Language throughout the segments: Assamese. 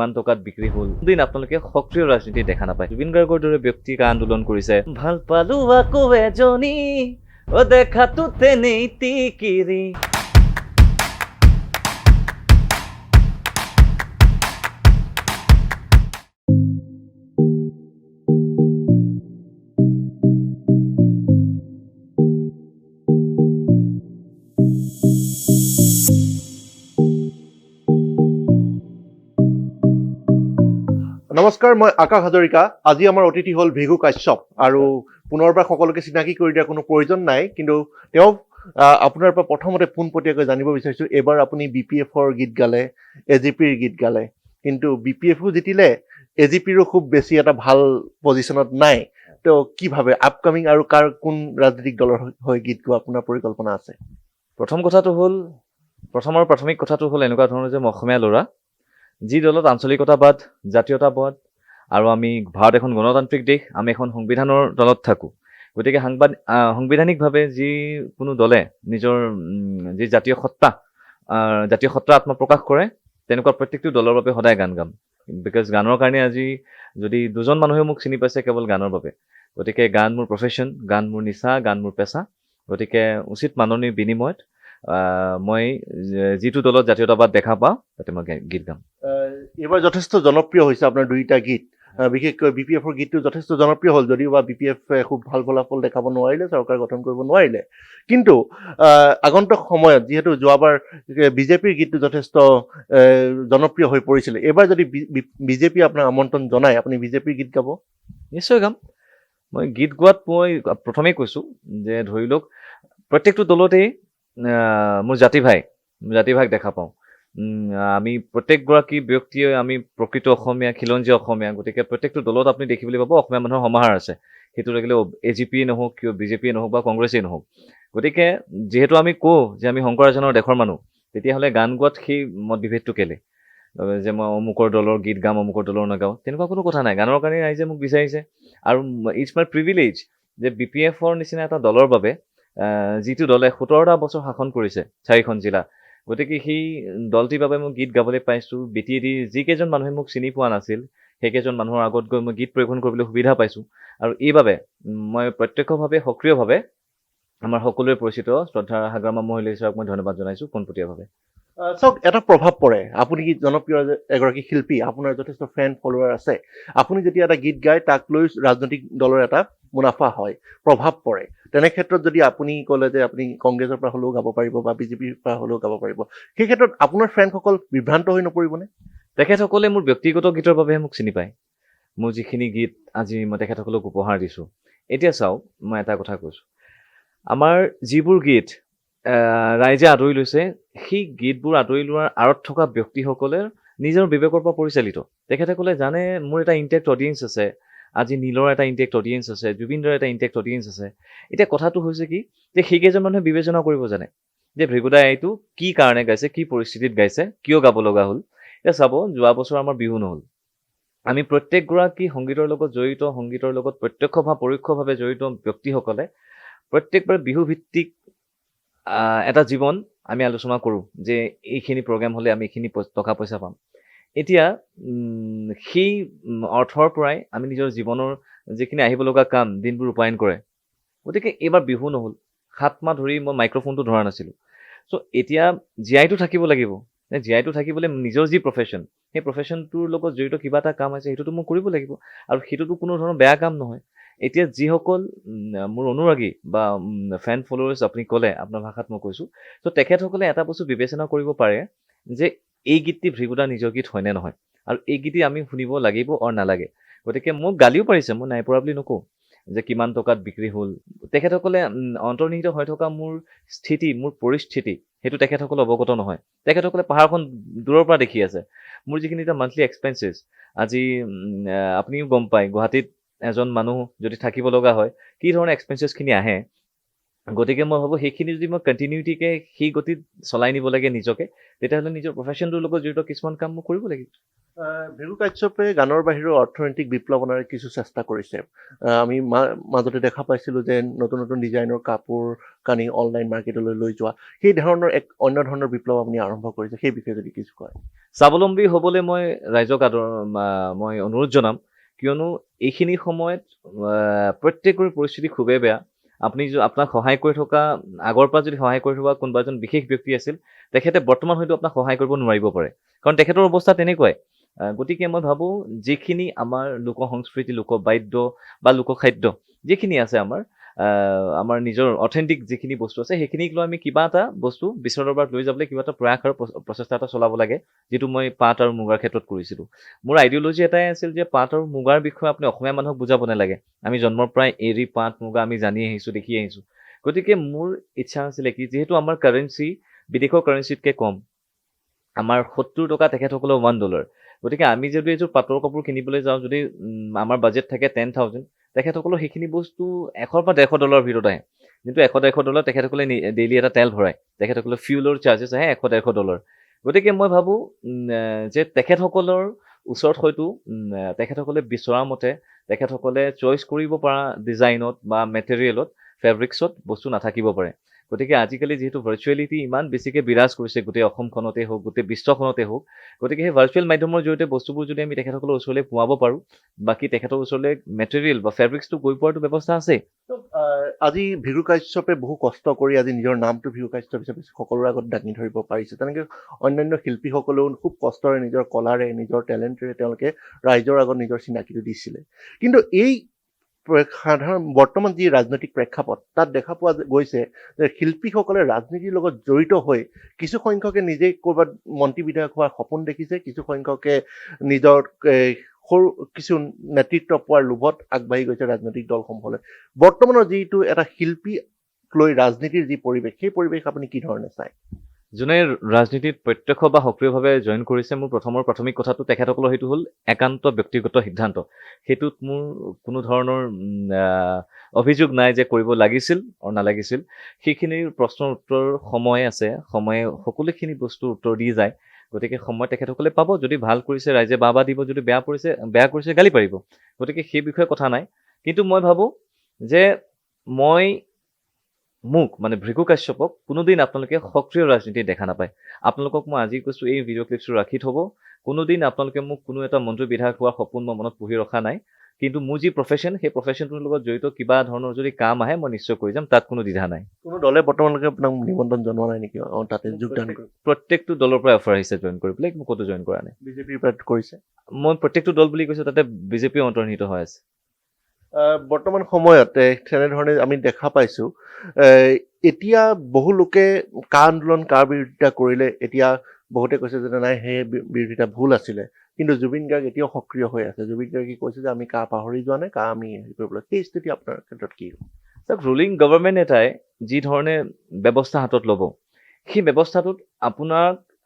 মান টকাত বিক্ৰী হ'ল দিন আপোনালোকে সক্ৰিয় ৰাজনীতি দেখা নাপায় জুবিন গাৰ্গৰ দৰে ব্যক্তিক আন্দোলন কৰিছে ভাল পালো আকৌ এজনী ও দেখাতো তেনেই টিকিৰি নমস্কাৰ মই আকাশ হাজৰিকা আজি আমাৰ অতিথি হ'ল ভিঘু কাশ্যপ আৰু পুনৰবাৰ সকলোকে চিনাকি কৰি দিয়াৰ কোনো প্ৰয়োজন নাই কিন্তু তেওঁ আপোনাৰ পৰা প্ৰথমতে পোনপটীয়াকৈ জানিব বিচাৰিছোঁ এবাৰ আপুনি BPFৰ গীত গালে AGPৰ গীত গালে কিন্তু BPFও জিতিলে AGPৰো খুব বেছি এটা ভাল পজিশ্যনত নাই তো কি ভাবে আপকামিং আৰু কোন ৰাজনৈতিক দলৰ হৈ গীত গোৱা আপোনাৰ পৰিকল্পনা আছে প্ৰথম কথাটো হ'ল প্ৰথমৰ প্ৰাথমিক কথাটো হ'ল এনেকুৱা ধৰণৰ যে মই অসমীয়া ল'ৰা যি দলত আঞ্চলিকতাবাদ জাতীয়তাবাদ আৰু আমি ভাৰত এখন গণতান্ত্ৰিক দেশ আমি এখন সংবিধানৰ দলত থাকোঁ গতিকে সাংবিধানিকভাৱে যি কোনো দলে নিজৰ যি জাতীয় সত্তা আত্মপ্ৰকাশ কৰে তেনেকুৱা প্ৰত্যেকটো দলৰ বাবে সদায় গান গাম বিকজ গানৰ কাৰণে আজি যদি দুজন মানুহে মোক চিনি পাইছে কেৱল গানৰ বাবে গতিকে গান মোৰ প্ৰফেশ্যন গান মোৰ নিচা গান মোৰ পেচা গতিকে উচিত মাননীৰ বিনিময়ত মই যিটো দলত জাতীয়তাবাদ দেখা পাওঁ তাতে মই গীত গাম এইবাৰ যথেষ্ট জনপ্ৰিয় হৈছে আপোনাৰ দুইটা গীত বিশেষকৈ BPFৰ গীতটো যথেষ্ট জনপ্ৰিয় হ'ল যদিও বা BPFে খুব ভাল ফলাফল দেখাব নোৱাৰিলে চৰকাৰ গঠন কৰিব নোৱাৰিলে কিন্তু আগন্তুক সময়ত যিহেতু যোৱাবাৰ বিজেপিৰ গীতটো যথেষ্ট জনপ্ৰিয় হৈ পৰিছিলে এইবাৰ যদি বিজেপি আপোনাক আমন্ত্ৰণ জনায় আপুনি বিজেপিৰ গীত গাব নিশ্চয় গাম মই গীত গোৱাত মই প্ৰথমেই কৈছোঁ যে ধৰি লওক প্ৰত্যেকটো দলতেই মোৰ জাতি ভাগ দেখা পাওঁ আমি প্ৰত্যেকগৰাকী ব্যক্তিয়ে আমি প্ৰকৃত অসমীয়া খিলঞ্জীয়া অসমীয়া গতিকে প্ৰত্যেকটো দলত আপুনি দেখিবলৈ পাব অসমীয়া মানুহৰ সমাহাৰ আছে সেইটো লাগিলে AGPয়ে নহওক কিয় BJPয়ে নহওক বা কংগ্ৰেছেই নহওক গতিকে যিহেতু আমি কওঁ যে আমি শংকৰাজানৰ দেশৰ মানুহ তেতিয়াহ'লে গান গোৱাত সেই মত বিভেদটো কেলে যে মই অমুকৰ দলৰ গীত গাম অমুকৰ দলৰ নাগাওঁ তেনেকুৱা কোনো কথা নাই গানৰ কাৰণে ৰাইজে মোক বিচাৰিছে আৰু ইটছ মাই প্ৰিভিলেজ যে BPFৰ নিচিনা এটা দলৰ বাবে যিটো দলে 17টা বছৰ শাসন কৰিছে 4খন জিলা গতিকে সেই দলটিৰ বাবে মই গীত গাবলৈ পাইছোঁ BTD যিকেইজন মানুহে মোক চিনি পোৱা নাছিল সেইকেইজন মানুহৰ আগত গৈ মই গীত পৰিৱেশন কৰিবলৈ সুবিধা পাইছোঁ আৰু এইবাবে মই প্ৰত্যক্ষভাৱে সক্ৰিয়ভাৱে আমাৰ সকলোৰে পৰিচিত শ্ৰদ্ধা হাগ্ৰামা মহিলা ঈশ্বৰক মই ধন্যবাদ জনাইছোঁ পোনপটীয়াভাৱে চাওক এটা প্ৰভাৱ পৰে আপুনি কি জনপ্ৰিয় এগৰাকী শিল্পী আপোনাৰ যথেষ্ট ফেন ফলোৱাৰ আছে আপুনি যেতিয়া এটা গীত গায় তাক লৈ ৰাজনৈতিক দলৰ এটা মুনাফা হয় প্ৰভাৱ পৰে তেনে ক্ষেত্ৰত যদি আপুনি ক'লে যে আপুনি কংগ্ৰেছৰ পৰা হ'লেও গাব পাৰিব বা BJPৰ পৰা হ'লেও গাব পাৰিব সেই ক্ষেত্ৰত আপোনাৰ ফেনসকল বিভ্ৰান্ত হৈ নপৰিবনে তেখেতসকলে মোৰ ব্যক্তিগত গীতৰ বাবেহে মোক চিনি পায় মোৰ যিখিনি গীত আজি মই তেখেতসকলক উপহাৰ দিছোঁ এতিয়া চাওক মই এটা কথা কৈছোঁ আমাৰ যিবোৰ গীত ৰাইজে আদৰি লৈছে সেই গীতবোৰ আদৰি লোৱাৰ আঁৰত থকা ব্যক্তিসকলে নিজৰ বিবেকৰ পৰা পৰিচালিত তেখেতসকলে জানে মোৰ এটা ইনটেক্ট অডিয়েঞ্চ আছে আজি নীলৰ এটা ইনটেক্ট অডিয়েঞ্চ আছে জুবিনদাৰ এটা ইনটেক্ট অডিয়েঞ্চ আছে এতিয়া কথাটো হৈছে কি যে সেইকেইজন মানুহে বিবেচনা কৰিব জানে যে ভৃগুদাই এইটো কি কাৰণে গাইছে কি পৰিস্থিতিত গাইছে কিয় গাব লগা হ'ল এতিয়া চাব যোৱা বছৰ আমাৰ বিহু নহ'ল আমি প্ৰত্যেকগৰাকী সংগীতৰ লগত প্ৰত্যক্ষ বা পৰোক্ষভাৱে জড়িত ব্যক্তিসকলে প্ৰত্যেকবাৰ বিহু ভিত্তিক এটা জীৱন আমি আলোচনা কৰোঁ যে এইখিনি প্ৰগ্ৰেম হ'লে আমি এইখিনি টকা পইচা পাম এতিয়া সেই অৰ্থৰ পৰাই আমি নিজৰ জীৱনৰ যিখিনি আহিব লগা কাম দিনবোৰ ৰূপায়ণ কৰে গতিকে এইবাৰ বিহু নহ'ল 7 মাহ ধৰি মই মাইক্ৰফোনটো ধৰা নাছিলোঁ চ' এতিয়া জীয়াইটো থাকিব লাগিব জীয়াইটো থাকিবলৈ নিজৰ যি প্ৰফেশ্যন সেই প্ৰফেশ্যনটোৰ লগত জড়িত কিবা এটা কাম আছে সেইটোতো মই কৰিব লাগিব আৰু সেইটোতো কোনো ধৰণৰ বেয়া কাম নহয় এতিয়া যিসকল মোৰ অনুৰাগী বা ফেন ফলোৱাৰ্ছ আপুনি ক'লে আপোনাৰ ভাষাত মই কৈছোঁ ত' তেখেতসকলে এটা বস্তু বিবেচনা কৰিব পাৰে যে এই গীতটি ভৃগুদা নিজৰ গীত হয়নে নহয় আৰু এই গীতটি আমি শুনিব লাগিব অৰ নালাগে গতিকে মোক গালিও পাৰিছে মই নাই পৰা বুলি নকওঁ যে কিমান টকাত বিক্ৰী হ'ল তেখেতসকলে অন্তৰ্নিহিত হৈ থকা মোৰ পৰিস্থিতি সেইটো তেখেতসকলে অৱগত নহয় তেখেতসকলে পাহাৰখন দূৰৰ পৰা দেখি আছে মোৰ যিখিনি এটা মান্থলি এক্সপেন্সেছ আজি আপুনিও গম পায় গুৱাহাটীত এজন মানুহ যদি থাকিব লগা হয় কি ধৰণৰ এক্সপেন্সেছখিনি আহে গতিকে মই ভাবোঁ সেইখিনি যদি মই কণ্টিনিউটিকৈ সেই গতিত চলাই নিব লাগে নিজকে তেতিয়াহ'লে নিজৰ প্ৰফেশ্যনটোৰ লগত জড়িত কিছুমান কাম মই কৰিব লাগিব ভৃগু কাশ্যপে গানৰ বাহিৰেও অৰ্থনৈতিক বিপ্লৱ অনাৰ কিছু চেষ্টা কৰিছে। আমি মাজতে দেখা পাইছিলোঁ যে নতুন নতুন ডিজাইনৰ কাপোৰ কানি অনলাইন মাৰ্কেটলৈ লৈ যোৱা, সেই ধৰণৰ এক অন্য ধৰণৰ বিপ্লৱ আপুনি আৰম্ভ কৰিছে, সেই বিষয়ে যদি কিছু কয়। স্বাৱলম্বী হ'বলৈ মই ৰাইজক মই অনুৰোধ জনাম, কিয়নো এইখিনি সময়ত প্ৰত্যেকৰে পৰিস্থিতি খুবেই বেয়া। আপুনি আপোনাক সহায় কৰি থকা আগৰ পৰা যদি সহায় কৰি থকা কোনোবা এজন বিশেষ ব্যক্তি আছিল, তেখেতে বৰ্তমান হয়তো আপোনাক সহায় কৰিব নোৱাৰিব পাৰে, কাৰণ তেখেতৰ অৱস্থা তেনেকুৱাই। গতিকে মই ভাবোঁ যিখিনি আমাৰ লোক সংস্কৃতি, লোকবাদ্য বা লোকখাদ্য যিখিনি আছে আমাৰ নিজৰ অথেণ্টিক যিখিনি বস্তু আছে, সেইখিনিক লৈ আমি কিবা এটা বস্তু বিশ্বৰ দৰবাৰত লৈ যাবলৈ কিবা এটা প্ৰয়াস আৰু প্ৰচেষ্টা এটা চলাব লাগে, যিটো মই পাট আৰু মুগাৰ ক্ষেত্ৰত কৰিছিলোঁ। মোৰ আইডিঅ'লজি এটাই আছিল যে পাট আৰু মুগাৰ বিষয়ে আপুনি অসমীয়া মানুহক বুজাব নালাগে। আমি জন্মৰ পৰাই এৰী পাট মুগা আমি জানি আহিছোঁ, দেখি আহিছোঁ। গতিকে মোৰ ইচ্ছা আছিলে কি, যিহেতু আমাৰ কাৰেঞ্চি বিদেশৰ কাৰেঞ্চিতকৈ কম, আমাৰ 70 টকা তেখেতসকলৰ $1, গতিকে আমি যদি এযোৰ পাটৰ কাপোৰ কিনিবলৈ যাওঁ, যদি আমাৰ বাজেট থাকে 10,000, তেখেতসকলৰ সেইখিনি বস্তু $100 বা $150 ভিতৰত আহে। কিন্তু $100 তেখেতসকলে ডেইলি এটা তেল ভৰাই, তেখেতসকলৰ ফিউলৰ চাৰ্জেছ আহে $100। গতিকে মই ভাবোঁ যে তেখেতসকলৰ ওচৰত হয়তো তেখেতসকলে বিচৰা মতে তেখেতসকলে চইচ কৰিব পৰা ডিজাইনত বা মেটেৰিয়েলত, ফেব্ৰিক্সত বস্তু নাথাকিব পাৰে। গতিকে আজিকালি যিহেতু ভাৰ্চুৱেলিটি ইমান বেছিকৈ বিৰাজ কৰিছে গোটেই অসমখনতে হওক, গোটেই বিশ্বখনতে হওক, গতিকে সেই ভাৰ্চুৱেল মাধ্যমৰ জৰিয়তে বস্তুবোৰ যদি আমি তেখেতসকলৰ ওচৰলৈ পোৱাব পাৰোঁ, বাকী তেখেতৰ ওচৰলৈ মেটেৰিয়েল বা ফেব্ৰিক্সটো গৈ পোৱাটো ব্যৱস্থা আছে। আজি ভৃগু কাশ্যপে বহু কষ্ট কৰি আজি নিজৰ নামটো ভৃগু কাশ্যপ হিচাপে সকলোৰে আগত দাঙি ধৰিব পাৰিছে। তেনেকৈ অন্যান্য শিল্পীসকলেও খুব কষ্টৰে নিজৰ কলাৰে, নিজৰ টেলেণ্টেৰে তেওঁলোকে ৰাইজৰ আগত নিজৰ চিনাকিটো দিছিলে। কিন্তু এই সাধাৰণ বৰ্তমান যি ৰাজনৈতিক প্ৰেক্ষাপট, তাত দেখা পোৱা গৈছে যে শিল্পীসকলে ৰাজনীতিৰ লগত জড়িত হৈ কিছু সংখ্যকে নিজেই ক'ৰবাত মন্ত্ৰী বিধায়ক হোৱাৰ সপোন দেখিছে, কিছু সংখ্যকে নিজৰ সৰু কিছু নেতৃত্ব পোৱাৰ লোভত আগবাঢ়ি গৈছে ৰাজনৈতিক দলসমূহলৈ। বৰ্তমানৰ যিটো এটা শিল্পীক লৈ ৰাজনীতিৰ যি পৰিৱেশ, সেই পৰিৱেশ আপুনি কি ধৰণে চায়? যোনে ৰাজনীতিত প্ৰত্যক্ষ বা সক্ৰিয়ভাৱে জইন কৰিছে, মোৰ প্ৰাথমিক কথাটো তেখেতসকলৰ সেইটো হ'ল একান্ত ব্যক্তিগত সিদ্ধান্ত। সেইটোত মোৰ কোনো ধৰণৰ অভিযোগ নাই যে কৰিব লাগিছিল আৰু নালাগিছিল। সেইখিনিৰ প্ৰশ্নৰ উত্তৰ সময় আছে, সময়ে সকলোখিনি বস্তুৰ উত্তৰ দি যায়। গতিকে সময় তেখেতসকলে পাব। যদি ভাল কৰিছে ৰাইজে বাহ দিব, যদি বেয়া কৰিছে গালি পাৰিব। গতিকে সেই বিষয়ে কথা নাই। কিন্তু মই ভাবোঁ যে মোক মানে ভৃগু কাশ্যপক কোনোদিন আপোনালোকে সক্ৰিয় ৰাজনীতি দেখা নাপায়। আপোনালোকক মই আজি কৈছোঁ, এই ভিডিঅ' ক্লিপছটো ৰাখি থ'ব। কোনোদিন আপোনালোকে মোক কোনো এটা মন্ত্ৰী বিধায়ক হোৱাৰ সপোন মই মনত পুহি ৰখা নাই। কিন্তু মোৰ যি প্ৰফেশ্যন, সেই প্ৰফেশ্যনটোৰ লগত জড়িত কিবা ধৰণৰ যদি কাম আহে, মই নিশ্চয় কৰি যাম, তাত কোনো দ্বিধা নাই। কোনো দলে বৰ্তমানলৈকে আপোনাক নিমন্ত্ৰণ জনোৱা নাই নেকি তাতে যোগদান কৰি? প্ৰত্যেকটো দলৰ পৰাই অফাৰ আহিছে জইন কৰিবলৈ, মই ক'তো জইন কৰা নাই। বিজেপিৰ পৰা কৰিছে? মই প্ৰত্যেকটো দল বুলি কৈছোঁ, তাতে বিজেপি অন্তৰ্নিহিত হৈ আছে। বৰ্তমান সময়ত তেনেধৰণে আমি দেখা পাইছোঁ, এতিয়া বহু লোকে কা আন্দোলন কাৰ বিৰোধিতা কৰিলে, এতিয়া বহুতে কৈছে যে নাই, সেই বিৰোধিতা ভুল আছিলে। কিন্তু জুবিন গাৰ্গ এতিয়াও সক্ৰিয় হৈ আছে। জুবিন গাৰ্গে কৈছে যে আমি কা পাহৰি যোৱা নাই, কা আমি হেৰি কৰিবলৈ। সেই স্থিতি আপোনাৰ ক্ষেত্ৰত কি? চাওক, ৰুলিং গভৰ্ণমেণ্ট এটাই যি ধৰণে ব্যৱস্থা হাতত ল'ব, সেই ব্যৱস্থাটোত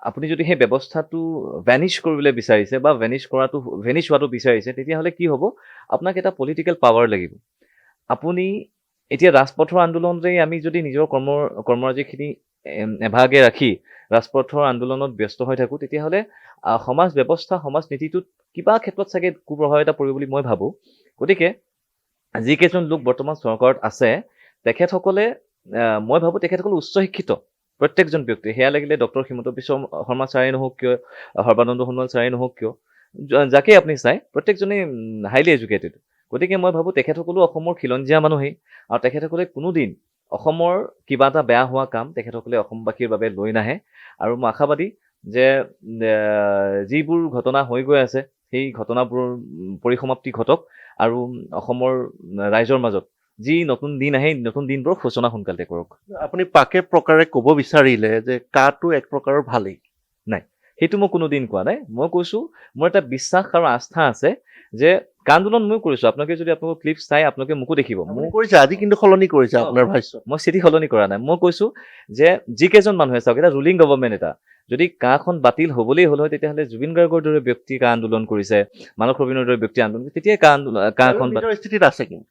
আপুনি যদি সেই ব্যৱস্থাটো ভেনিছ কৰিবলৈ বিচাৰিছে বা ভেনিছ হোৱাটো বিচাৰিছে, তেতিয়াহ'লে কি হ'ব? আপোনাক এটা পলিটিকেল পাৱাৰ লাগিব। আপুনি এতিয়া ৰাজপথৰ আন্দোলনতেই আমি যদি নিজৰ কৰ্মৰাজিখিনি এভাগে ৰাখি ৰাজপথৰ আন্দোলনত ব্যস্ত হৈ থাকোঁ, তেতিয়াহ'লে সমাজ ব্যৱস্থা, সমাজ নীতিটোত কিবা ক্ষেত্ৰত চাগে কুপ্ৰভাৱ এটা পৰিব বুলি মই ভাবোঁ। গতিকে যিকেইজন লোক বৰ্তমান চৰকাৰত আছে, তেখেতসকলে মই ভাবোঁ তেখেতসকল উচ্চ শিক্ষিত প্ৰত্যেকজন ব্যক্তি। সেয়া লাগিলে ডক্টৰ হিমন্ত বিশ্ব শৰ্মা ছাৰেই নহওক কিয়, সৰ্বানন্দ সোণোৱাল ছাৰেই নহওক কিয়, যাকে আপুনি চায়, প্ৰত্যেকজনেই হাইলি এডুকেটেড। গতিকে মই ভাবোঁ তেখেতসকলো অসমৰ খিলঞ্জীয়া মানুহেই, আৰু তেখেতসকলে কোনোদিন অসমৰ কিবা এটা বেয়া হোৱা কাম তেখেতসকলে অসমবাসীৰ বাবে লৈ নাহে। আৰু মই আশাবাদী যে যিবোৰ ঘটনা হৈ গৈ আছে, সেই ঘটনাবোৰৰ পৰিসমাপ্তি ঘটক আৰু অসমৰ ৰাইজৰ মাজত যি নতুন দিন আহে, নতুন দিনবোৰৰ সূচনা সোনকালে কৰক। আপুনি পাকে প্ৰকাৰে ক'ব বিচাৰিলে যে কাটো এক প্ৰকাৰৰ ভালেই নাই, সেইটো মই কোনোদিন কোৱা নাই। মই কৈছোঁ মোৰ এটা বিশ্বাস আৰু আস্থা আছে যে আন্দোলন ময়ো কৰিছোঁ। আপোনালোকে যদি আপোনালোকৰ ক্লিপছ চাই, আপোনালোকে মোকো দেখিব। মই কৰিছে, আজি কিন্তু সলনি কৰিছে আপোনাৰ ভাষ্য। মই স্থিতি সলনি কৰা নাই। মই কৈছোঁ যে যিকেইজন মানুহে চাওক, এটা ৰুলিং গভৰ্ণমেণ্ট এটা যদি কাখন বাতিল হ'বলেই হ'ল হয়, তেতিয়াহ'লে জুবিন গাৰ্গৰ দৰে ব্যক্তি কা আন্দোলন কৰিছে, মানস ৰবীন্দ্ৰৰ দৰে ব্যক্তি আন্দোলন কৰিছে, তেতিয়াই কাখন স্থিতিত আছে। কিন্তু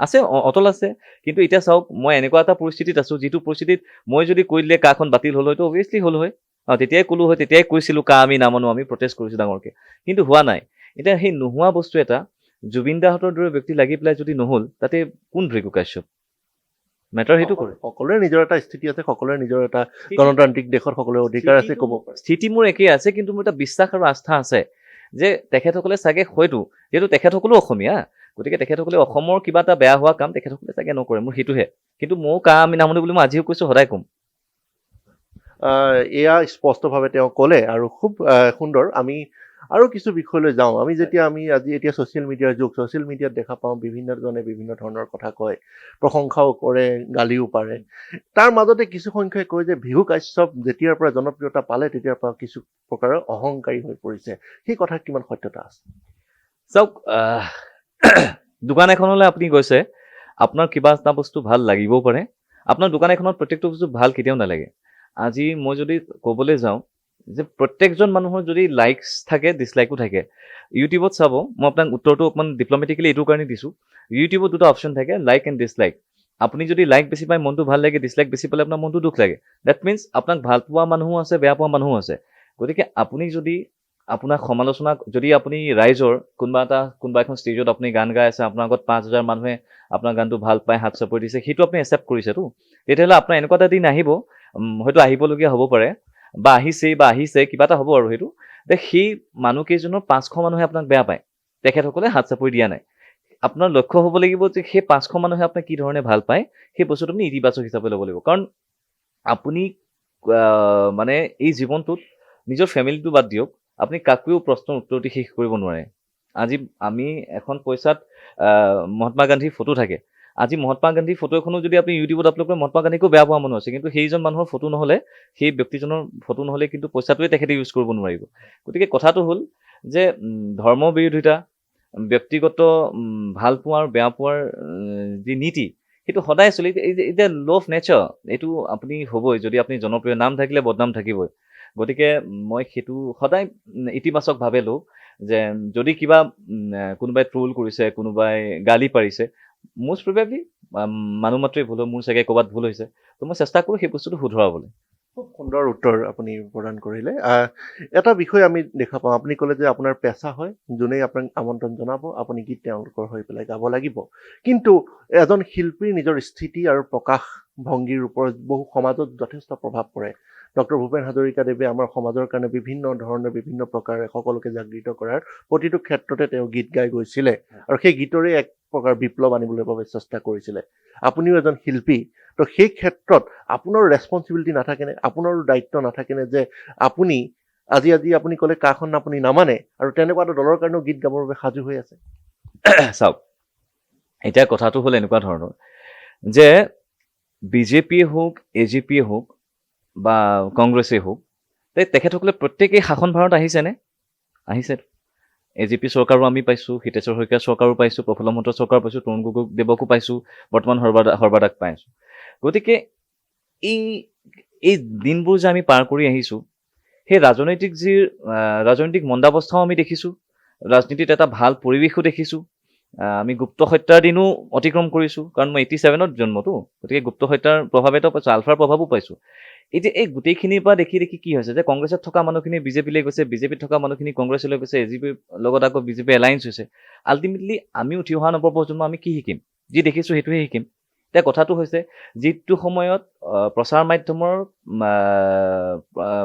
আছে, অটল আছে। কিন্তু এতিয়া চাওক, মই এনেকুৱা এটা পৰিস্থিতিত আছোঁ, যিটো পৰিস্থিতিত মই যদি কৈ দিলে কাখন বাতিল হ'ল হয়তো অভিয়াছলি হ'ল হয়। তেতিয়াই ক'লো হয়, তেতিয়াই কৈছিলোঁ আমি নামানো, আমি প্ৰটেষ্ট কৰিছোঁ ডাঙৰকৈ, কিন্তু হোৱা নাই। এতিয়া সেই নোহোৱা বস্তু এটা জুবিন দাহঁতৰ দৰে ব্যক্তি লাগি পেলাই যদি নহ'ল, তাতে কোন ভৃগু কাশ্যপ? মেটাৰ সেইটো কৰে। সকলোৰে নিজৰ এটা স্থিতি আছে, সকলোৰে নিজৰ এটা গণতান্ত্ৰিক দেশত সকলোৰে অধিকাৰ আছে ক'ব পাৰে। স্থিতি মোৰ একেই আছে, কিন্তু মোৰ এটা বিশ্বাস আৰু আস্থা আছে যে তেখেতসকলে চাগে হয়তো, যিহেতু তেখেতসকলো অসমীয়া, গতিকে তেখেতসকলে অসমৰ কিবা এটা বেয়া হোৱা কাম তেখেতসকলে চাগে নকৰে, মোৰ সেইটোহে। কিন্তু ময়ো আমি নামানো বুলি মই আজিও কৈছোঁ, সদায় ক'ম। এয়া স্পষ্টভাৱে তেওঁ ক'লে আৰু খুব সুন্দৰ। আমি আৰু কিছু বিষয়লৈ যাওঁ। আমি এতিয়া ছ'চিয়েল মিডিয়াৰ যুগ, ছ'চিয়েল মিডিয়াত দেখা পাওঁ বিভিন্নজনে বিভিন্ন ধৰণৰ কথা কয়, প্ৰশংসাও কৰে, গালিও পাৰে। তাৰ মাজতে কিছু সংখ্যাই কয় যে ভিঘু কাশ্যপ যেতিয়াৰ পৰা জনপ্ৰিয়তা পালে তেতিয়াৰ পৰা কিছু প্ৰকাৰৰ অহংকাৰী হৈ পৰিছে। সেই কথা কিমান সত্যতা আছে? চাওক, দোকান এখনলৈ আপুনি গৈছে, আপোনাৰ কিবা এটা বস্তু ভাল লাগিবও পাৰে, আপোনাৰ দোকান এখনত প্ৰত্যেকটো বস্তু ভাল কেতিয়াও নালাগে। আজি মই যদি ক'বলৈ যাওঁ যে প্ৰত্যেকজন মানুহৰ যদি লাইকছ থাকে, ডিছলাইকো থাকে। ইউটিউবত চাব, মই আপোনাক উত্তৰটো অকণমান ডিপ্ল'মেটিকেলি এইটো কাৰণে দিছোঁ। ইউটিউবত দুটা অপশ্যন থাকে, লাইক এণ্ড ডিছলাইক। আপুনি যদি লাইক বেছি পায় মনটো ভাল লাগে, ডিছলাইক বেছি পালে আপোনাৰ মনটো দুখ লাগে। ডেট মিনছ আপোনাক ভাল পোৱা মানুহো আছে, বেয়া পোৱা মানুহো আছে। গতিকে আপুনি যদি আপোনাক সমালোচনা, যদি আপুনি ৰাইজৰ কোনোবা এখন ষ্টেজত আপুনি গান গাই আছে, আপোনাৰ আগত 5,000 মানুহে আপোনাৰ গানটো ভাল পায়, হাত চাপৰি দিছে, সেইটো আপুনি একচেপ্ট কৰিছেতো, তেতিয়াহ'লে আপোনাৰ এনেকুৱা এটা দিন আহিব, হয়তো আহিবলগীয়া হ'ব পাৰে, বা আহিছে কিবা এটা হ'ব আৰু সেইটো, যে সেই মানুহকেইজনৰ 500 মানুহে আপোনাক বেয়া পায়, তেখেতসকলে হাত চাপৰি দিয়া নাই। আপোনাৰ লক্ষ্য হ'ব লাগিব যে সেই 500 মানুহে আপোনাক কি ধৰণে ভাল পায়, সেই বস্তুটো আপুনি ইতিবাচক হিচাপে ল'ব লাগিব। কাৰণ আপুনি মানে এই জীৱনটোত নিজৰ ফেমিলিটো বাদ দিয়ক, আপুনি কাকোৱেও প্ৰশ্নৰ উত্তৰ দি শেষ কৰিব নোৱাৰে। আজি আমি এখন পইচাত মহাত্মা গান্ধীৰ ফটো থাকে, আজি মহাত্মা গান্ধীৰ ফটো এখনো যদি আপুনি ইউটিউবত আপলোড কৰে, মহাত্মা গান্ধীকো বেয়া পোৱা মানুহ আছে, কিন্তু সেইজন মানুহৰ ফটো নহ'লে, সেই ব্যক্তিজনৰ ফটো নহ'লে কিন্তু পইচাটোৱে তেখেতে ইউজ কৰিব নোৱাৰিব। গতিকে কথাটো হ'ল যে ধৰ্ম বিৰোধিতা, ব্যক্তিগত ভাল পোৱাৰ বেয়া পোৱাৰ যি নীতি, সেইটো সদায় চলি, এতিয়া ল' অফ নেচাৰ, এইটো আপুনি হ'বই। যদি আপুনি জনপ্ৰিয় নাম থাকিলে বদনাম থাকিবই। গতিকে মই সেইটো সদায় ইতিবাচকভাৱে লওঁ, যে যদি কিবা কোনোবাই ট্ৰল কৰিছে, কোনোবাই গালি পাৰিছে, মষ্ট প্ৰবেবলি মানুহ মাত্ৰেই ভুল হয়, মোৰ চাগে ক'ৰবাত ভুল হৈছে, তো মই চেষ্টা কৰোঁ সেই বস্তুটো শুধৰাবলৈ। খুব সুন্দৰ উত্তৰ আপুনি প্ৰদান কৰিলে। এটা বিষয় আমি দেখা পাওঁ, আপুনি ক'লে যে আপোনাৰ পেচা হয়, যোনেই আপোনাক আমন্ত্ৰণ জনাব আপুনি গীত তেওঁলোকৰ হৈ পেলাই গাব লাগিব। কিন্তু এজন শিল্পীৰ নিজৰ স্থিতি আৰু প্ৰকাশ ভংগীৰ ওপৰত বহু সমাজত যথেষ্ট প্ৰভাৱ পৰে। ডক্টৰ ভূপেন হাজৰিকাদেৱে আমাৰ সমাজৰ কাৰণে বিভিন্ন ধৰণে বিভিন্ন প্ৰকাৰে সকলোকে জাগৃত কৰাৰ প্ৰতিটো ক্ষেত্ৰতে তেওঁ গীত গাই গৈছিলে, আৰু সেই গীতৰে এক প্ৰকাৰ বিপ্লৱ আনিবলৈ বাবে চেষ্টা কৰিছিলে। আপুনিও এজন শিল্পী, তো সেই ক্ষেত্ৰত আপোনাৰ ৰেছপনচিবিলিটি নাথাকেনে, আপোনাৰ দায়িত্ব নাথাকেনে যে আপুনি আজি আপুনি ক'লে কাখন আপুনি নামানে, আৰু তেনেকুৱা এটা দলৰ কাৰণেও গীত গাবৰ বাবে সাজু হৈ আছে? চাওক, এতিয়া কথাটো হ'ল এনেকুৱা ধৰণৰ যে বিজেপিয়ে হওক, AGPয়ে হওক বা কংগ্ৰেছেই হওক, তেখেতসকলে প্ৰত্যেকেই শাসন ভাৰত আহিছেনে? আহিছে। AGP চৰকাৰো আমি পাইছোঁ, হিতেশ্বৰ শইকীয়া চৰকাৰো পাইছোঁ, প্ৰফুল্ল মহন্তৰ চৰকাৰ পাইছোঁ, তৰুণ গগৈদেৱকো পাইছোঁ, বৰ্তমান সৰ্বাদাক পাই আছোঁ। গতিকে এই দিনবোৰ যে আমি পাৰ কৰি আহিছোঁ, সেই ৰাজনৈতিক মন্দাৱস্থাও আমি দেখিছোঁ, ৰাজনীতিত এটা ভাল পৰিৱেশো দেখিছোঁ। আমি গুপ্ত হত্যাৰ দিনো অতিক্ৰম কৰিছোঁ, কাৰণ মই 87ত জন্মটো, গতিকে গুপ্ত হত্যাৰ প্ৰভাৱেতো পাইছোঁ, আলফাৰ প্ৰভাৱো পাইছোঁ। এতিয়া এই গোটেইখিনিৰ পৰা দেখি কি হৈছে যে কংগ্ৰেছত থকা মানুহখিনি বিজেপিলৈ গৈছে, বিজেপিত থকা মানুহখিনি কংগ্ৰেছলৈ গৈছে, AGPৰ লগত আকৌ বিজেপি এলায়েন্স হৈছে। আল্টিমেটলি আমি উঠি অহা নৱপ্ৰজন্ম আমি কি শিকিম? যি দেখিছোঁ সেইটোহে শিকিম। এতিয়া কথাটো হৈছে, যিটো সময়ত প্ৰচাৰ মাধ্যমৰ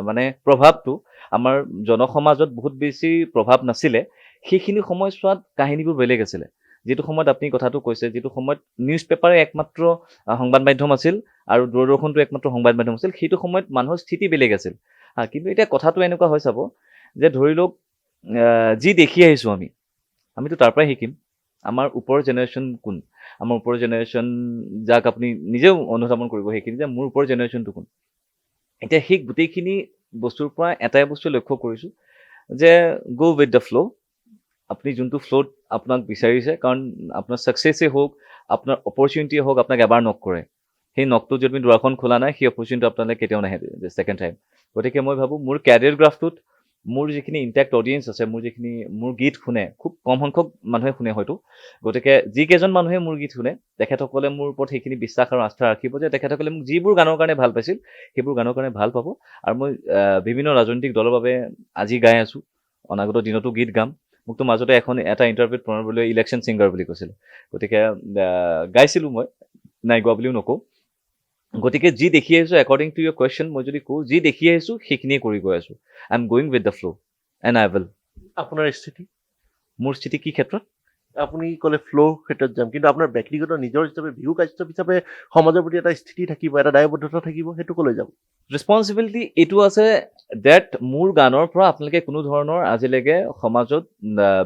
মানে প্ৰভাৱটো আমাৰ জনসমাজত বহুত বেছি প্ৰভাৱ নাছিলে, সেইখিনি সময়ছোৱাত কাহিনীবোৰ বেলেগ আছিলে। যিটো সময়ত আপুনি কথাটো কৈছে, যিটো সময়ত নিউজ পেপাৰে একমাত্ৰ সংবাদ মাধ্যম আছিল আৰু দূৰদৰ্শনটো একমাত্ৰ সংবাদ মাধ্যম আছিল, সেইটো সময়ত মানুহৰ স্থিতি বেলেগ আছিল। কিন্তু এতিয়া কথাটো এনেকুৱা হৈ চাব যে ধৰি লওক, যি দেখি আহিছোঁ আমিতো তাৰ পৰাই শিকিম। আমাৰ ওপৰৰ জেনেৰেশ্যন কোন? আমাৰ ওপৰৰ জেনেৰেশ্যন যাক আপুনি নিজেও অনুধাৱন কৰিব সেইখিনি, যে মোৰ ওপৰৰ জেনেৰেশ্যনটো কোন? এতিয়া সেই গোটেইখিনি বস্তুৰ পৰা এটাই বস্তু লক্ষ্য কৰিছোঁ যে গো উইথ দ্য ফ্ল'। আপুনি যোনটো ফ্ল'ত আপোনাক বিচাৰিছে, কাৰণ আপোনাৰ ছাকচেছেই হওক, আপোনাৰ অপৰচুনিটিয়ে হওক, আপোনাক এবাৰ নক কৰে। সেই নকটো যদি আপুনি দুৱাৰখন খোলা নাই, সেই অপৰচুনিটি আপোনালৈ কেতিয়াও নাহে ছেকেণ্ড টাইম। গতিকে মই ভাবোঁ মোৰ কেৰিয়াৰ গ্ৰাফটোত মোৰ যিখিনি ইণ্টেক্ট অডিয়েঞ্চ আছে, মোৰ গীত শুনে, খুব কম সংখ্যক মানুহে শুনে হয়তো। গতিকে যিকেইজন মানুহে মোৰ গীত শুনে, তেখেতসকলে মোৰ ওপৰত সেইখিনি বিশ্বাস আৰু আস্থা ৰাখিব যে তেখেতসকলে মোক যিবোৰ গানৰ কাৰণে ভাল পাইছিল, সেইবোৰ গানৰ কাৰণে ভাল পাব। আৰু মই বিভিন্ন ৰাজনৈতিক দলৰ বাবে আজি গাই আছোঁ, অনাগত দিনতো গীত গাম। মোকতো মাজতে এটা ইণ্টাৰভিউত প্ৰণৱ বৰুৱাই ইলেকশ্যন ছিংগাৰ বুলি কৈছিলে। গতিকে গাইছিলোঁ মই, নাই গোৱা বুলিও নকওঁ। গতিকে যি দেখি আহিছোঁ, একৰ্ডিং টু ইয়ৰ কুৱেশ্যন, মই যদি কওঁ যি দেখি আহিছোঁ সেইখিনিয়ে কৰি গৈ আছোঁ। I am going with the ফ্ল' এণ্ড আই উইল। আপোনাৰ স্থিতি? মোৰ স্থিতি কি ক্ষেত্ৰত? আপুনি ক'লে ফ্ল' ক্ষেত্ৰত যাম, কিন্তু আপোনাৰ ব্যক্তিগত নিজৰ হিচাপে বিহু কাশ্যপ হিচাপে সমাজৰ প্ৰতি এটা স্থিতি থাকিব, এটা দায়বদ্ধতা থাকিব, সেইটো ক'লৈ যাব? ৰেছপনচিবিলিটি এইটো আছে ডেট মোৰ গানৰ পৰা আপোনালোকে কোনো ধৰণৰ আজিলৈকে সমাজত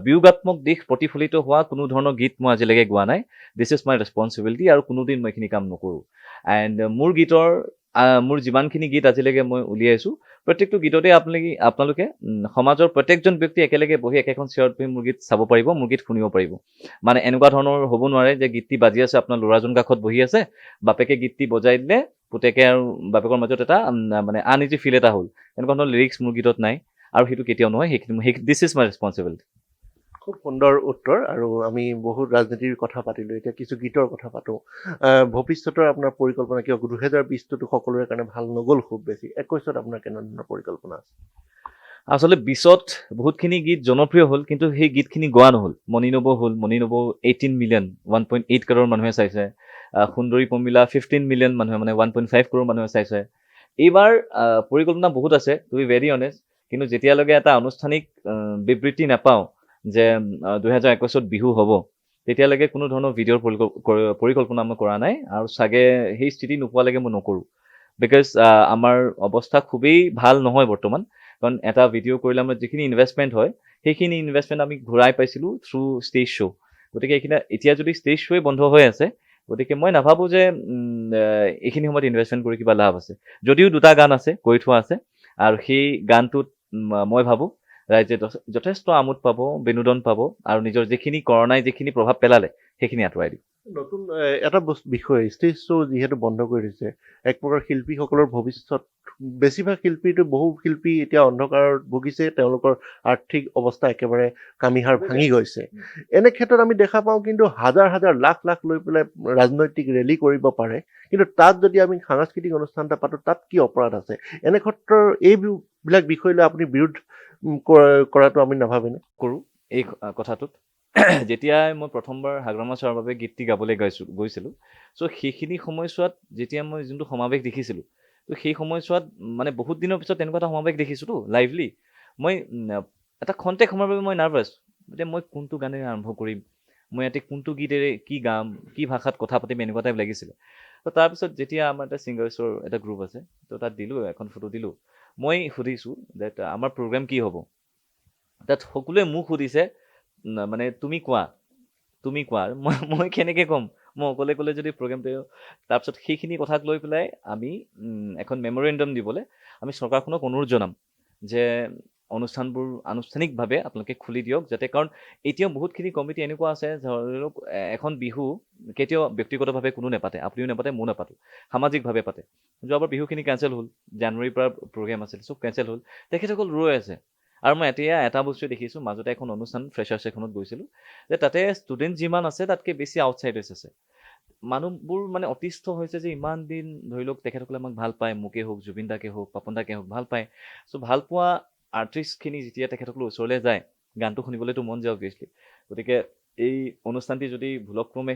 বিয়োগাত্মক দিশ প্ৰতিফলিত হোৱা কোনো ধৰণৰ গীত মই আজিলৈকে গোৱা নাই। দিছ ইজ মাই ৰেছপনচিবিলিটি, আৰু কোনোদিন মই এইখিনি কাম নকৰোঁ। এণ্ড মোৰ যিমানখিনি গীত আজিলৈকে মই উলিয়াইছোঁ, প্ৰত্যেকটো গীততে আপোনালোকে সমাজৰ প্ৰত্যেকজন ব্যক্তি একেলগে বহি একেখন চেয়াৰত বহি মোৰ গীত চাব পাৰিব, মোৰ গীত শুনিব পাৰিব। মানে এনেকুৱা ধৰণৰ হ'ব নোৱাৰে যে গীতটি বাজি আছে, আপোনাৰ ল'ৰাজন কাষত বহি আছে, বাপেকে গীতটি বজাই দিলে, পুতেকে আৰু বাপেকৰ মাজত এটা মানে আনইজি ফিল এটা হ'ল। এনেকুৱা ধৰণৰ লিৰিক্স মোৰ গীতত নাই, আৰু সেইটো কেতিয়াও নহয়। This is my responsibility. খুব সুন্দৰ উত্তৰ। আৰু আমি বহুত ৰাজনীতিৰ কথা পাতিলোঁ, এতিয়া কিছু গীতৰ কথা পাতোঁ। ভৱিষ্যতৰ আপোনাৰ পৰিকল্পনা, কিয় 2020টো সকলোৰে কাৰণে ভাল নগ'ল খুব বেছি, 21ত আপোনাৰ কেনেধৰণৰ পৰিকল্পনা আছে? আচলতে 20ত বহুতখিনি গীত জনপ্ৰিয় হ'ল, কিন্তু সেই গীতখিনি গোৱা নহ'ল। মণি নব হ'ল, মণি নব 18 মিলিয়ন, 1.8 কাৰোৰ মানুহে চাইছে। সুন্দৰী পমিলা 15 মিলিয়ন মানুহে, মানে 1.5 কাৰোৰ মানুহে চাইছে। এইবাৰ পৰিকল্পনা বহুত আছে, টু বি ভেৰি অনেষ্ট, কিন্তু যেতিয়ালৈকে এটা আনুষ্ঠানিক বিবৃতি নাপাওঁ যে 2021ত বিহু হ'ব, তেতিয়ালৈকে কোনো ধৰণৰ ভিডিঅ'ৰ পৰিকল্পনা মই কৰা নাই, আৰু চাগে সেই স্থিতি নোপোৱালৈকে মই নকৰোঁ। বিকজ আমাৰ অৱস্থা খুবেই ভাল নহয় বৰ্তমান। কাৰণ এটা ভিডিঅ' কৰিলে আমাৰ যিখিনি ইনভেষ্টমেণ্ট হয়, সেইখিনি ইনভেষ্টমেণ্ট আমি ঘূৰাই পাইছিলোঁ থ্ৰু ষ্টেজ শ্ব'। গতিকে এতিয়া যদি ষ্টেজ শ্ব'ই বন্ধ হৈ আছে, গতিকে মই নাভাবোঁ যে এইখিনি সময়ত ইনভেষ্টমেণ্ট কৰি কিবা লাভ আছে। যদিও 2টা গান আছে, কৰি থোৱা আছে, আৰু সেই গানটোত মই ভাবোঁ ৰাইজে যথেষ্ট আমোদ পাব, বিনোদন পাব, আৰু নিজৰ যিখিনি কৰণাই যিখিনি প্ৰভাৱ পেলালে সেইখিনি আঁতৰাই দিব। নতুন এটা বিষয়, ষ্টেজ শ্ব' যিহেতু বন্ধ কৰি দিছে, এক প্ৰকাৰ শিল্পীসকলৰ ভৱিষ্যত, বেছিভাগ বহু শিল্পী এতিয়া অন্ধকাৰত ভুগিছে, তেওঁলোকৰ আৰ্থিক অৱস্থা একেবাৰে কামিহাৰ ভাঙি গৈছে। এনে ক্ষেত্ৰত আমি দেখা পাওঁ কিন্তু হাজাৰ হাজাৰ লাখ লাখ লৈ পেলাই ৰাজনৈতিক ৰেলী কৰিব পাৰে, কিন্তু তাত যদি আমি সাংস্কৃতিক অনুষ্ঠান এটা পাতোঁ, তাত কি অপৰাধ আছে? এনে ক্ষেত্ৰৰ এইবিলাক বিষয় লৈ আপুনি বিৰোধ কৰাটো আমি নাভাবেনে? কৰোঁ এই কথাটোত। যেতিয়া মই প্ৰথমবাৰ হাগ্ৰামা ছাৰৰ বাবে গীতটি গাবলৈ গৈছিলোঁ, চ' সেইখিনি সময়ছোৱাত যেতিয়া মই যোনটো সমাৱেশ দেখিছিলোঁ, তো সেই সময়ছোৱাত মানে বহুত দিনৰ পিছত তেনেকুৱা এটা সমাৱেশ দেখিছোঁতো লাইভলি, মই এটা খন্তেক সময়ৰ বাবে মই নাৰ্ভাছ যে মই কোনটো গানেৰে আৰম্ভ কৰিম, মই ইয়াতে কোনটো গীতেৰে কি গাম, কি ভাষাত কথা পাতিম, এনেকুৱা টাইপ লাগিছিলে। তো তাৰপিছত যেতিয়া আমাৰ এটা ছিংগাৰ্ছৰ এটা গ্ৰুপ আছে, তো তাত দিলোঁ, এখন ফটো দিলোঁ। মই সুধিছোঁ ডেট আমাৰ প্ৰগ্ৰেম কি হ'ব। তাত সকলোৱে মোক সুধিছে, মানে তুমি কোৱা। মই কেনেকৈ ক'ম, মই অকলে যদি প্ৰগ্ৰেমটো। তাৰপিছত সেইখিনি কথাক লৈ পেলাই আমি এখন মেমৰেণ্ডাম দিবলৈ আমি চৰকাৰখনক অনুৰোধ জনাম যে অনুষ্ঠানবোৰ আনুষ্ঠানিকভাৱে আপোনালোকে খুলি দিয়ক, যাতে, কাৰণ এতিয়াও বহুতখিনি কমিটি এনেকুৱা আছে, ধৰি লওক এখন বিহু কেতিয়াও ব্যক্তিগতভাৱে কোনো নাপাতে, আপুনিও নাপাতে, ময়ো নাপাতোঁ, সামাজিকভাৱে পাতে। যোৱাবাৰ বিহুখিনি কেঞ্চেল হ'ল, জানুৱাৰীৰ পৰা প্ৰগ্ৰেম আছিল, চব কেঞ্চেল হ'ল, তেখেতসকল ৰৈ আছে। আৰু মই এতিয়া এটা বস্তুৱে দেখিছোঁ, মাজতে এখন অনুষ্ঠান ফ্ৰেছাৰ্ছ এখনত গৈছিলোঁ, যে তাতে ষ্টুডেণ্ট যিমান আছে তাতকৈ বেছি আউটছাইডাৰ্ছ আছে। মানুহবোৰ মানে অতিষ্ঠ হৈছে যে ইমান দিন ধৰি লওক তেখেতসকলে আমাক ভাল পায়, মোকেই হওক, জুবিন দাকে হওক, পাপন দাকে হওক, ভাল পায়। চ' ভাল পোৱা আৰ্টিষ্টখিনি যেতিয়া তেখেতসকলৰ ওচৰলৈ যায়, গানটো শুনিবলৈতো মন যায় অভিয়াছলি। গতিকে এই অনুষ্ঠানটি যদি ভুলক্ৰমে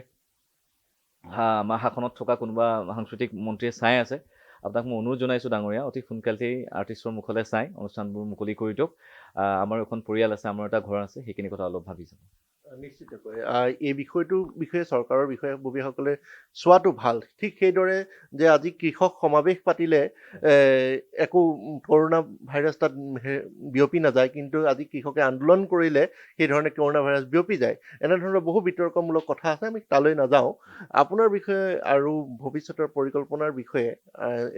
আমাৰ শাসনত থকা কোনোবা সাংস্কৃতিক মন্ত্ৰীয়ে চাই আছে, আপোনাক মই অনুৰোধ জনাইছোঁ ডাঙৰীয়া, অতি সোনকালতেই আৰ্টিষ্টৰ মুখলৈ চাই অনুষ্ঠানবোৰ মুকলি কৰি দিয়ক। আমাৰ এখন পৰিয়াল আছে, আমাৰ এটা ঘৰ আছে, সেইখিনি কথা অলপ ভাবি যাম। নিশ্চিতকৈ এই বিষয়টোৰ বিষয়ে চৰকাৰৰ বিষয়ববীয়াসকলে চোৱাটো ভাল। ঠিক সেইদৰে যে আজি কৃষক সমাৱেশ পাতিলে একো কৰোণা ভাইৰাছ তাত বিয়পি নাযায়, কিন্তু আজি কৃষকে আন্দোলন কৰিলে সেইধৰণে কৰোণা ভাইৰাছ বিয়পি যায়। এনেধৰণৰ বহু বিতৰ্কমূলক কথা আছে, আমি তালৈ নাযাওঁ। আপোনাৰ বিষয়ে আৰু ভৱিষ্যতৰ পৰিকল্পনাৰ বিষয়ে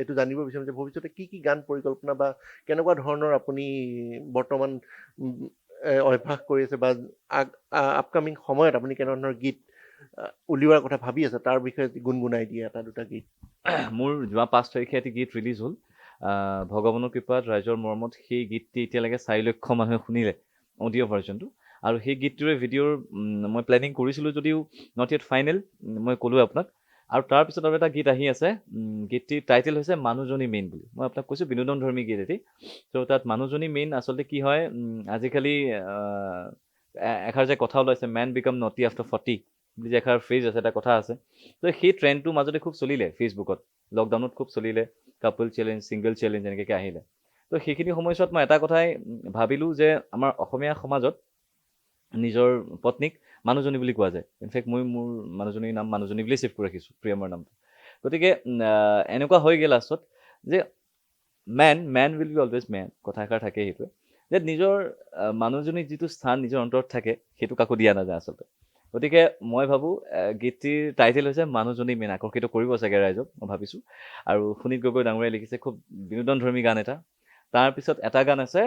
এইটো জানিব বিচাৰিম যে ভৱিষ্যতে কি গান পৰিকল্পনা বা কেনেকুৱা ধৰণৰ আপুনি বৰ্তমান অভ্যাস কৰি আছে, বা আপকামিং সময়ত আপুনি কেনেধৰণৰ গীত উলিওৱাৰ কথা ভাবি আছে, তাৰ বিষয়ে গুণগুণাই দিয়ে এটা দুটা গীত। মোৰ যোৱা 5 তাৰিখে এটি গীত ৰিলিজ হ'ল, ভগৱানৰ কৃপাত ৰাইজৰ মৰমত সেই গীতটি এতিয়ালৈকে 4 লক্ষ মানুহে শুনিলে অডিঅ' ভাৰ্জনটো আৰু সেই গীতটোৰে ভিডিঅ'ৰ মই প্লেনিং কৰিছিলোঁ যদিও নট য়েট ফাইনেল মই ক'লোঁ আপোনাক আৰু তাৰপিছত আৰু এটা গীত আহি আছে গীতটিৰ টাইটেল হৈছে মানুহজনী মেইন বুলি মই আপোনাক কৈছোঁ বিনোদন ধৰ্মী গীত এটি ত' তাত মানুহজনী মেইন আচলতে কি হয় আজিকালি এষাৰ যে কথা ওলাইছে মেন বিকাম নটি আফটাৰ 40 বুলি যে এষাৰ ফ্ৰেজ আছে এটা কথা আছে ত' সেই ট্ৰেণ্ডটো মাজতে খুব চলিলে ফেচবুকত লকডাউনত খুব চলিলে কাপল চেলেঞ্জ ছিংগল চেলেঞ্জ এনেকৈ আহিলে ত' সেইখিনি সময়ছোৱাত মই এটা কথাই ভাবিলোঁ যে আমাৰ অসমীয়া সমাজত নিজৰ পত্নীক মানুহজনী বুলি কোৱা যায় ইনফেক্ট মই মোৰ মানুহজনীৰ নাম মানুহজনী বুলিয়ে ছেভ কৰি ৰাখিছোঁ প্ৰিয়মৰ নামটো গতিকে এনেকুৱা হয়গৈ লাষ্টত যে men will be always men কথা এষাৰ থাকে সেইটোৱে যে নিজৰ মানুহজনীৰ যিটো স্থান নিজৰ অন্তৰত থাকে সেইটো কাকো দিয়া নাযায় আচলতে গতিকে মই ভাবোঁ গীতটিৰ টাইটেল হৈছে মানুহজনী মেইন আকৰ্ষিত কৰিব চাগে ৰাইজক মই ভাবিছোঁ আৰু সুনীত গগৈ ডাঙৰীয়াই লিখিছে খুব বিনোদনধৰ্মী গান এটা তাৰপিছত এটা গান আছে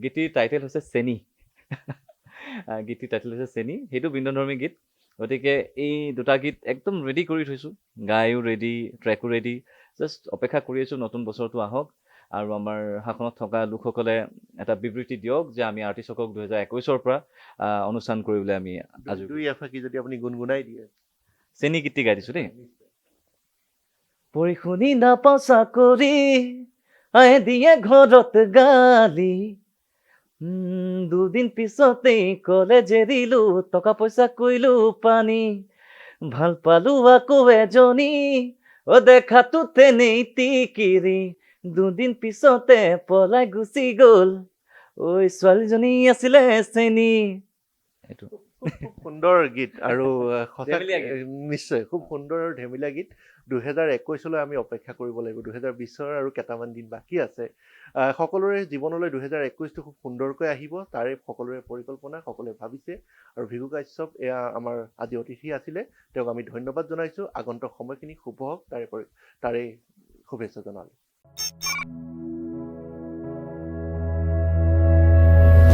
গীতটিৰ টাইটেল হৈছে চেনি গীতটিৰ টাইটেল হৈছে চেনি সেইটো বিনোদনধৰ্মী গীত গতিকে এই দুটা গীত একদম ৰেডি কৰি থৈছোঁ গায়ো ৰেডি ট্ৰেকো ৰেডি জাষ্ট অপেক্ষা কৰি আছোঁ নতুন বছৰটো আহক আৰু আমাৰ শাসনত থকা লোকসকলে এটা বিবৃতি দিয়ক যে আমি আৰ্টিষ্টসকলক 2021 পৰা অনুষ্ঠান কৰিবলৈ আমি দুই এফাকি যদি আপুনি গুণগুণাই দিয়ে চেনি গীতটি গাই দিছোঁ দেই পঢ়ি শুনি নাপাওঁ চাকৰি আই দিয়ে ঘৰত গালি দুদিন পিছতেই কলেজ এৰিলো টকা পইচা কৰিলো পানী ভাল পালো আকৌ এজনী দেখাতো তেনেই টিকিৰি দুদিন পিছতে পলাই গুচি গ'ল ঐ ছোৱালীজনী আছিলে চেনি এইটো খুব সুন্দৰ গীত আৰু ধেমেলীয়া গীত। নিশ্চয় খুব সুন্দৰ আৰু ধেমেলীয়া গীত 2021লৈ আমি অপেক্ষা কৰিব লাগিব 2020 আৰু কেইটামান দিন বাকী আছে সকলোৰে জীৱনলৈ 2021টো খুব সুন্দৰকৈ আহিব তাৰে সকলোৰে পৰিকল্পনা সকলোৱে ভাবিছে আৰু ভিগু কাশ্যপ এয়া আমাৰ আজি অতিথি আছিলে তেওঁক আমি ধন্যবাদ জনাইছোঁ আগন্তুক সময়খিনি শুভ হওক তাৰে শুভেচ্ছা জনালোঁ